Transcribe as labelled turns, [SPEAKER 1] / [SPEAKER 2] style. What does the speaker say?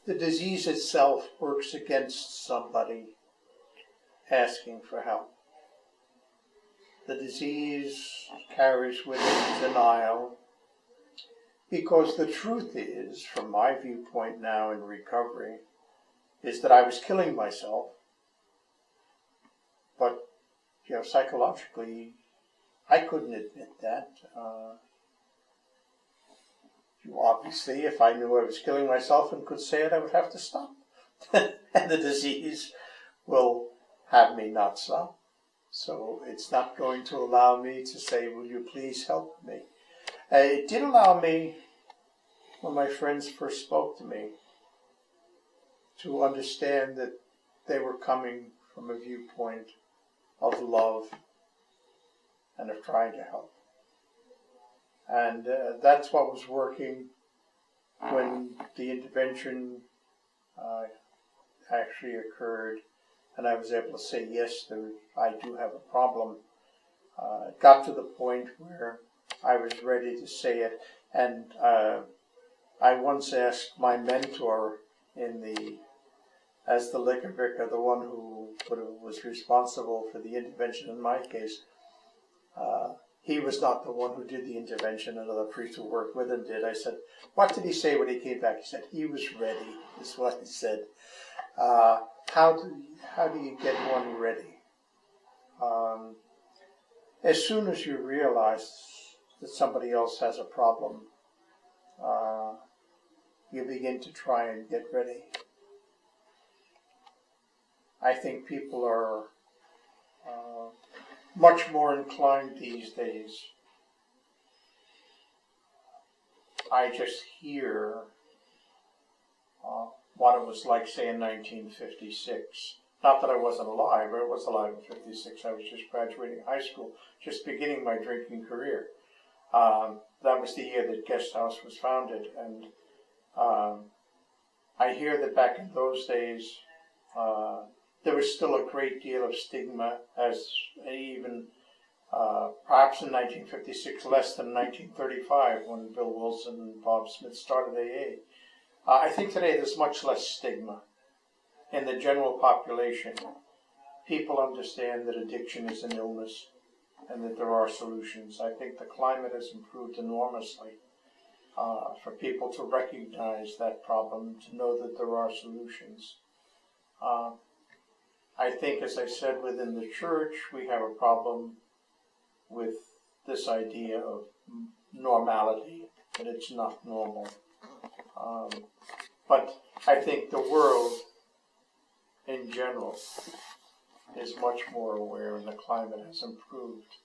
[SPEAKER 1] the disease itself works against somebody asking for help. The disease carries with it denial, because the truth is, from my viewpoint now in recovery, is that I was killing myself, but psychologically, I couldn't admit that. Obviously, if I knew I was killing myself and could say it, I would have to stop. And the disease will have me not stop. So it's not going to allow me to say, will you please help me? It did allow me, when my friends first spoke to me, to understand that they were coming from a viewpoint of love and of trying to help. And that's what was working when the intervention actually occurred, and I was able to say, yes, I do have a problem. It got to the point where I was ready to say it, and I once asked my mentor as the liquor vicar, the one who was responsible for the intervention in my case. He was not the one who did the intervention, another priest who worked with him did. I said, what did he say when he came back? He said, he was ready, is what he said. How do you get one ready? As soon as you realize that somebody else has a problem, you begin to try and get ready. I think people are much more inclined these days. I just hear what it was like, say, in 1956. Not that I wasn't alive, I was alive in 56. I was just graduating high school, just beginning my drinking career. That was the year that Guest House was founded, and I hear that back in those days, there was still a great deal of stigma, as even perhaps in 1956, less than 1935, when Bill Wilson and Bob Smith started AA. I think today there's much less stigma in the general population. People understand that addiction is an illness and that there are solutions. I think the climate has improved enormously for people to recognize that problem, to know that there are solutions. I think, as I said, within the church, we have a problem with this idea of normality, that it's not normal. But I think the world, in general, is much more aware, and the climate has improved.